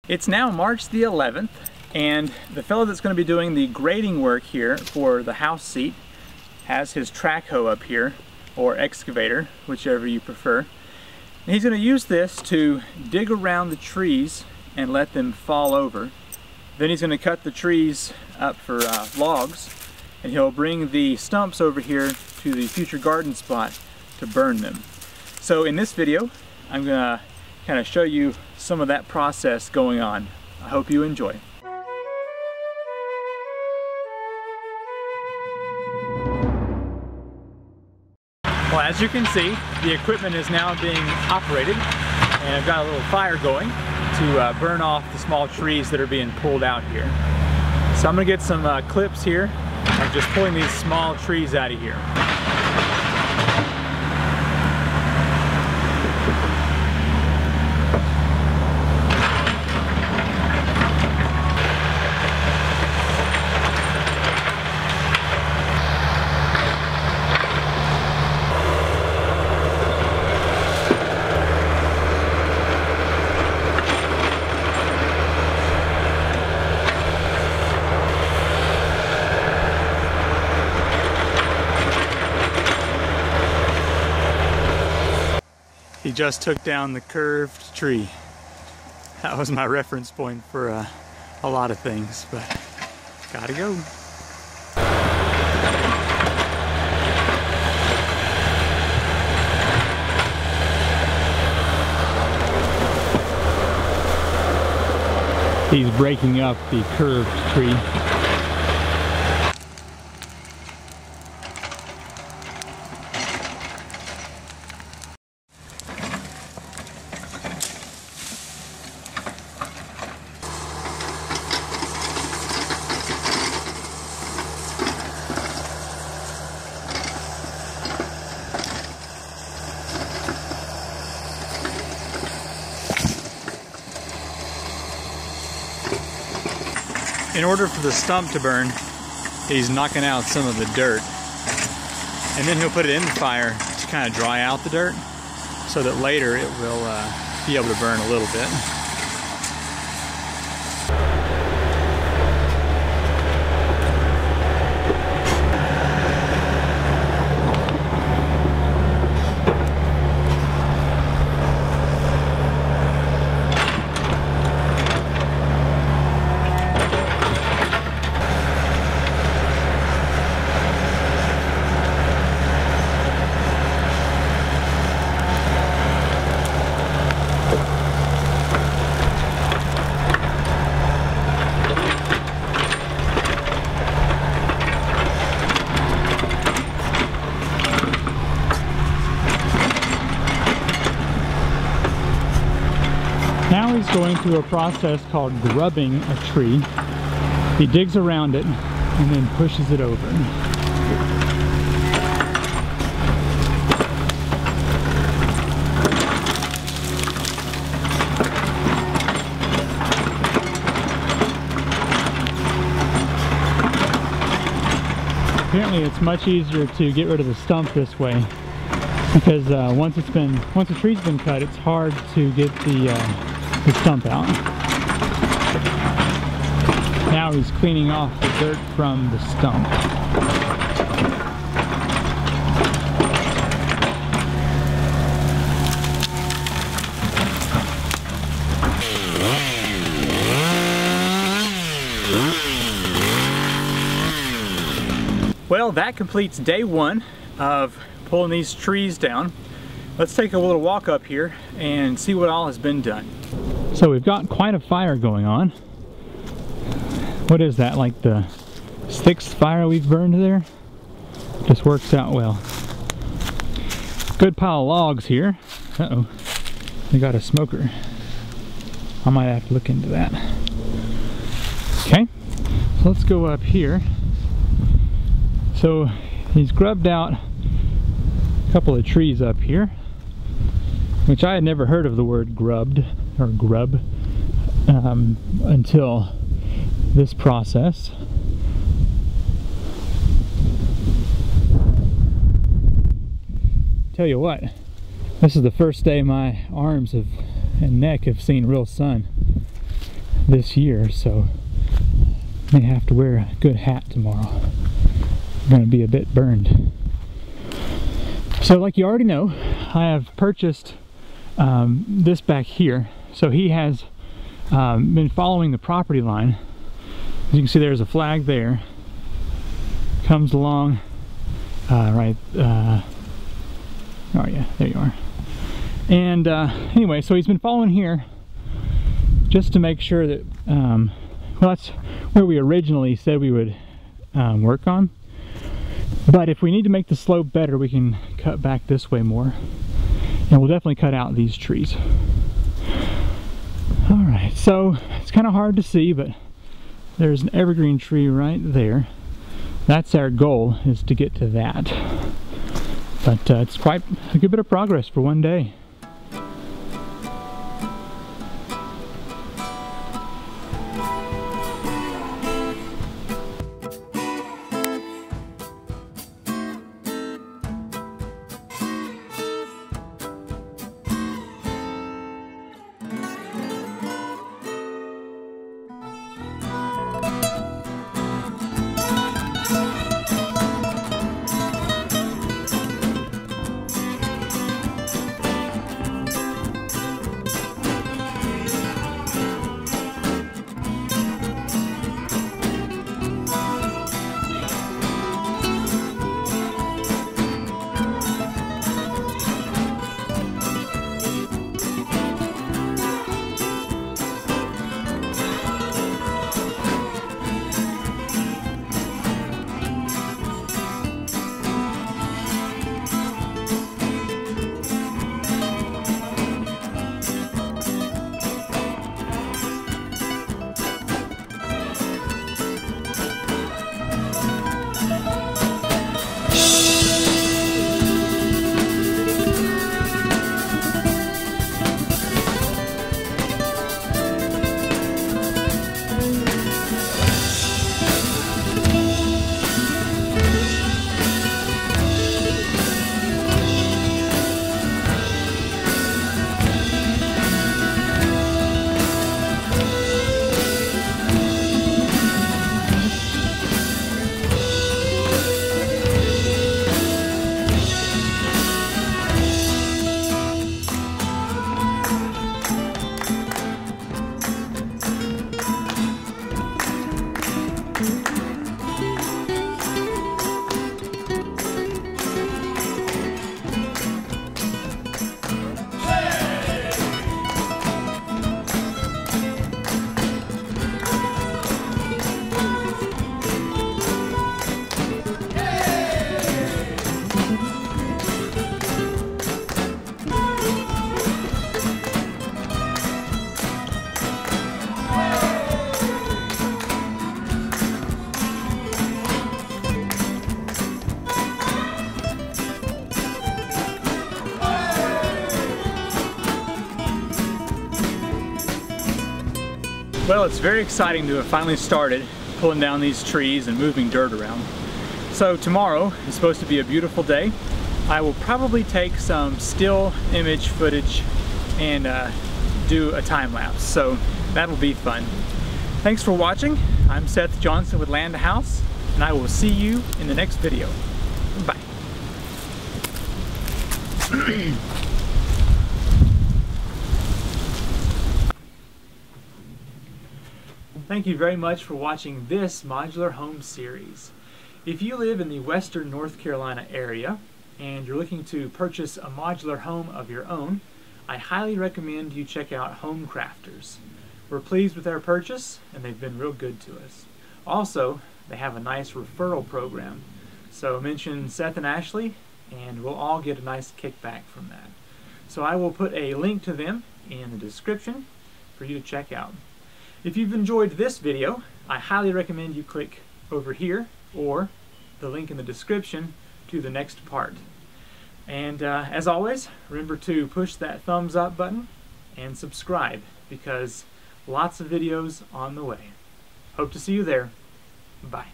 It's now March the 11th, and the fellow that's going to be doing the grading work here for the house seat has his track hoe up here, or excavator, whichever you prefer. And he's going to use this to dig around the trees and let them fall over. Then he's going to cut the trees up for logs, and he'll bring the stumps over here to the future garden spot to burn them. So in this video, I'm going to kind of show you some of that process going on. I hope you enjoy. Well, as you can see, the equipment is now being operated, and I've got a little fire going to burn off the small trees that are being pulled out here. So I'm going to get some clips here of just pulling these small trees out of here. He just took down the curved tree. That was my reference point for a lot of things, but gotta go. He's breaking up the curved tree. In order for the stump to burn, he's knocking out some of the dirt. And then he'll put it in the fire to kind of dry out the dirt so that later it will be able to burn a little bit. Now he's going through a process called grubbing a tree. He digs around it and then pushes it over. Apparently it's much easier to get rid of the stump this way, because once the tree's been cut, it's hard to get the stump out. Now he's cleaning off the dirt from the stump. Well, that completes day one of pulling these trees down. Let's take a little walk up here and see what all has been done. So we've got quite a fire going on. What is that, like the 6th fire we've burned there? Just works out well. Good pile of logs here. Uh-oh, we got a smoker. I might have to look into that. Okay, so let's go up here. So he's grubbed out a couple of trees up here, which I had never heard of the word grubbed or grub until this process. Tell you what, this is the first day my arms and neck have seen real sun. this year, so may have to wear a good hat tomorrow. I'm going to be a bit burned. So like you already know, I have purchased this back here. So he has been following the property line. As you can see, there's a flag there. Comes along right, oh yeah, there you are. And anyway, so he's been following here just to make sure that, well, that's where we originally said we would work on. But if we need to make the slope better, we can cut back this way more. And we'll definitely cut out these trees. Alright, so it's kind of hard to see, but there's an evergreen tree right there. That's our goal, is to get to that. But it's quite a good bit of progress for one day. Well, it's very exciting to have finally started pulling down these trees and moving dirt around. So tomorrow is supposed to be a beautiful day. I will probably take some still image footage and do a time lapse, so that'll be fun. Thanks for watching. I'm Seth Johnson with Land House, and I will see you in the next video. Bye. Thank you very much for watching this modular home series. If you live in the western North Carolina area and you're looking to purchase a modular home of your own, I highly recommend you check out Home Crafters. We're pleased with our purchase and they've been real good to us. Also, they have a nice referral program. So mention Seth and Ashley and we'll all get a nice kickback from that. So I will put a link to them in the description for you to check out. If you've enjoyed this video, I highly recommend you click over here or the link in the description to the next part. And as always, remember to push that thumbs up button and subscribe because lots of videos on the way. Hope to see you there. Bye.